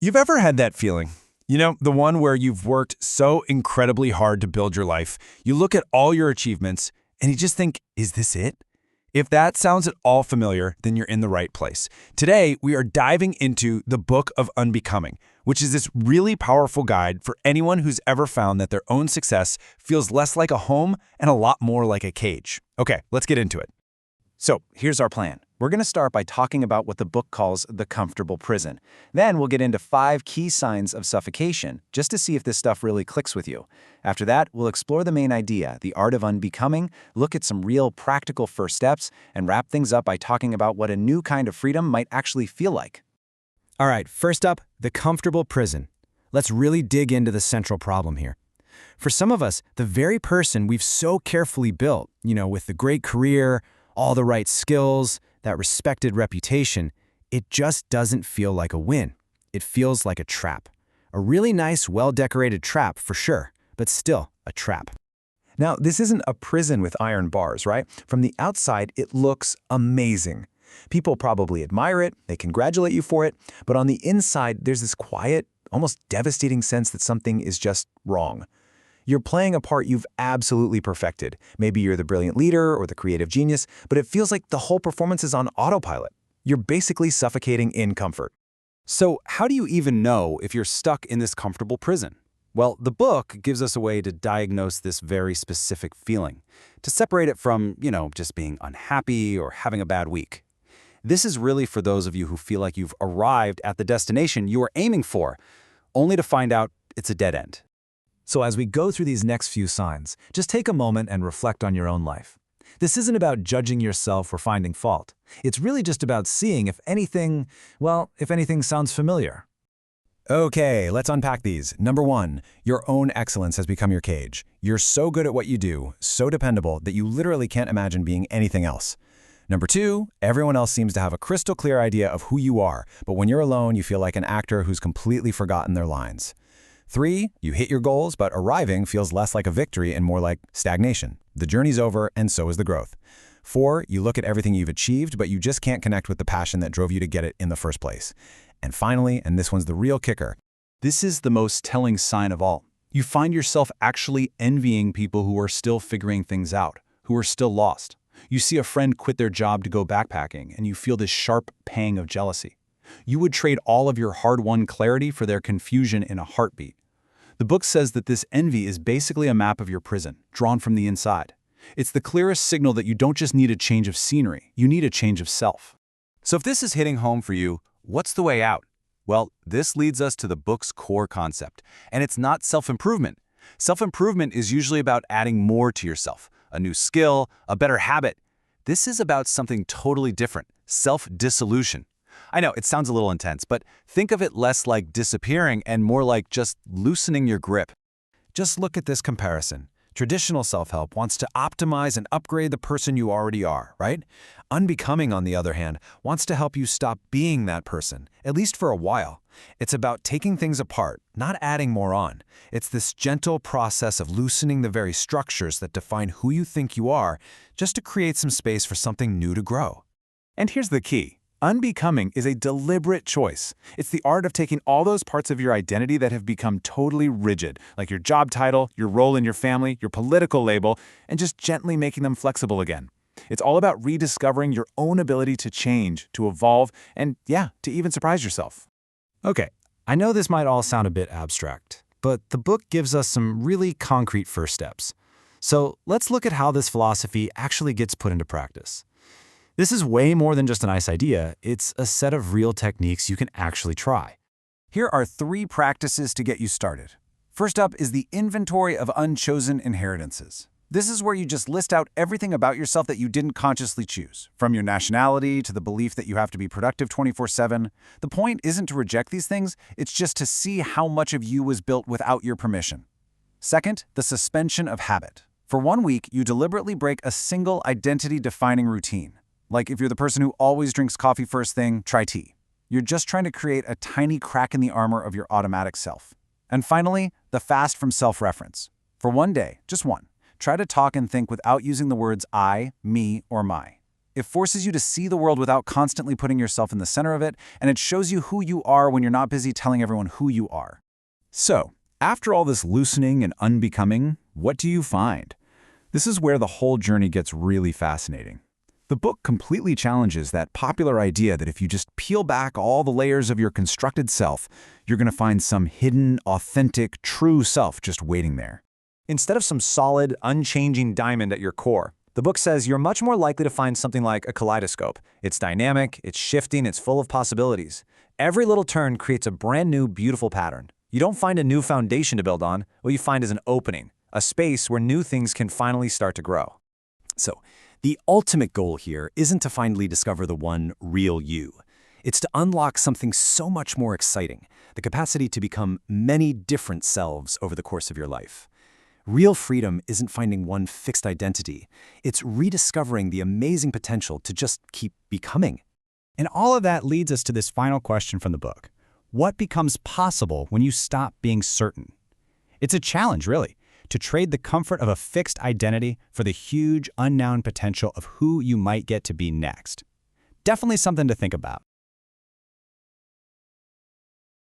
You've ever had that feeling? The one where you've worked so incredibly hard to build your life, you look at all your achievements, and you just think, is this it? If that sounds at all familiar, then you're in the right place. Today, we are diving into the Book of Unbecoming, which is this really powerful guide for anyone who's ever found that their own success feels less like a home and a lot more like a cage. Okay, let's get into it. So here's our plan. We're going to start by talking about what the book calls the comfortable prison. Then we'll get into 5 key signs of suffocation, just to see if this stuff really clicks with you. After that, we'll explore the main idea, the art of unbecoming, look at some real practical first steps, and wrap things up by talking about what a new kind of freedom might actually feel like. All right, first up, the comfortable prison. Let's really dig into the central problem here. For some of us, the very person we've so carefully built, with the great career, all the right skills, that respected reputation, it just doesn't feel like a win. It feels like a trap. A really nice, well-decorated trap for sure, but still a trap. Now, this isn't a prison with iron bars, right? From the outside, it looks amazing. People probably admire it, they congratulate you for it, but on the inside, there's this quiet, almost devastating sense that something is just wrong. You're playing a part you've absolutely perfected. Maybe you're the brilliant leader or the creative genius, but it feels like the whole performance is on autopilot. You're basically suffocating in comfort. So how do you even know if you're stuck in this comfortable prison? Well, the book gives us a way to diagnose this very specific feeling, to separate it from, just being unhappy or having a bad week. This is really for those of you who feel like you've arrived at the destination you are aiming for, only to find out it's a dead end. So as we go through these next few signs, just take a moment and reflect on your own life. This isn't about judging yourself or finding fault. It's really just about seeing if anything sounds familiar. Okay, let's unpack these. Number 1, your own excellence has become your cage. You're so good at what you do, so dependable, that you literally can't imagine being anything else. Number 2, everyone else seems to have a crystal clear idea of who you are, but when you're alone, you feel like an actor who's completely forgotten their lines. 3, you hit your goals, but arriving feels less like a victory and more like stagnation. The journey's over, and so is the growth. 4, you look at everything you've achieved, but you just can't connect with the passion that drove you to get it in the first place. And finally, and this one's the real kicker, this is the most telling sign of all. You find yourself actually envying people who are still figuring things out, who are still lost. You see a friend quit their job to go backpacking, and you feel this sharp pang of jealousy. You would trade all of your hard-won clarity for their confusion in a heartbeat. The book says that this envy is basically a map of your prison, drawn from the inside. It's the clearest signal that you don't just need a change of scenery, you need a change of self. So if this is hitting home for you, what's the way out? Well, this leads us to the book's core concept, and it's not self-improvement. Self-improvement is usually about adding more to yourself, a new skill, a better habit. This is about something totally different, self-dissolution. I know, it sounds a little intense, but think of it less like disappearing and more like just loosening your grip. Just look at this comparison. Traditional self-help wants to optimize and upgrade the person you already are, right? Unbecoming, on the other hand, wants to help you stop being that person, at least for a while. It's about taking things apart, not adding more on. It's this gentle process of loosening the very structures that define who you think you are, just to create some space for something new to grow. And here's the key. Unbecoming is a deliberate choice. It's the art of taking all those parts of your identity that have become totally rigid, like your job title, your role in your family, your political label, and just gently making them flexible again. It's all about rediscovering your own ability to change, to evolve, and to even surprise yourself. Okay, I know this might all sound a bit abstract, but the book gives us some really concrete first steps. So let's look at how this philosophy actually gets put into practice. This is way more than just a nice idea. It's a set of real techniques you can actually try. Here are 3 practices to get you started. First up is the inventory of unchosen inheritances. This is where you just list out everything about yourself that you didn't consciously choose, from your nationality to the belief that you have to be productive 24/7. The point isn't to reject these things, it's just to see how much of you was built without your permission. Second, the suspension of habit. For 1 week, you deliberately break a single identity-defining routine. Like if you're the person who always drinks coffee first thing, try tea. You're just trying to create a tiny crack in the armor of your automatic self. And finally, the fast from self-reference. For 1 day, just one, try to talk and think without using the words I, me, or my. It forces you to see the world without constantly putting yourself in the center of it, and it shows you who you are when you're not busy telling everyone who you are. So, after all this loosening and unbecoming, what do you find? This is where the whole journey gets really fascinating. The book completely challenges that popular idea that if you just peel back all the layers of your constructed self, you're going to find some hidden, authentic, true self just waiting there. Instead of some solid, unchanging diamond at your core, the book says you're much more likely to find something like a kaleidoscope. It's dynamic, it's shifting, it's full of possibilities. Every little turn creates a brand new, beautiful pattern. You don't find a new foundation to build on. What you find is an opening, a space where new things can finally start to grow. So, the ultimate goal here isn't to finally discover the one real you. It's to unlock something so much more exciting, the capacity to become many different selves over the course of your life. Real freedom isn't finding one fixed identity. It's rediscovering the amazing potential to just keep becoming. And all of that leads us to this final question from the book. What becomes possible when you stop being certain? It's a challenge, really, to trade the comfort of a fixed identity for the huge, unknown potential of who you might get to be next. Definitely something to think about.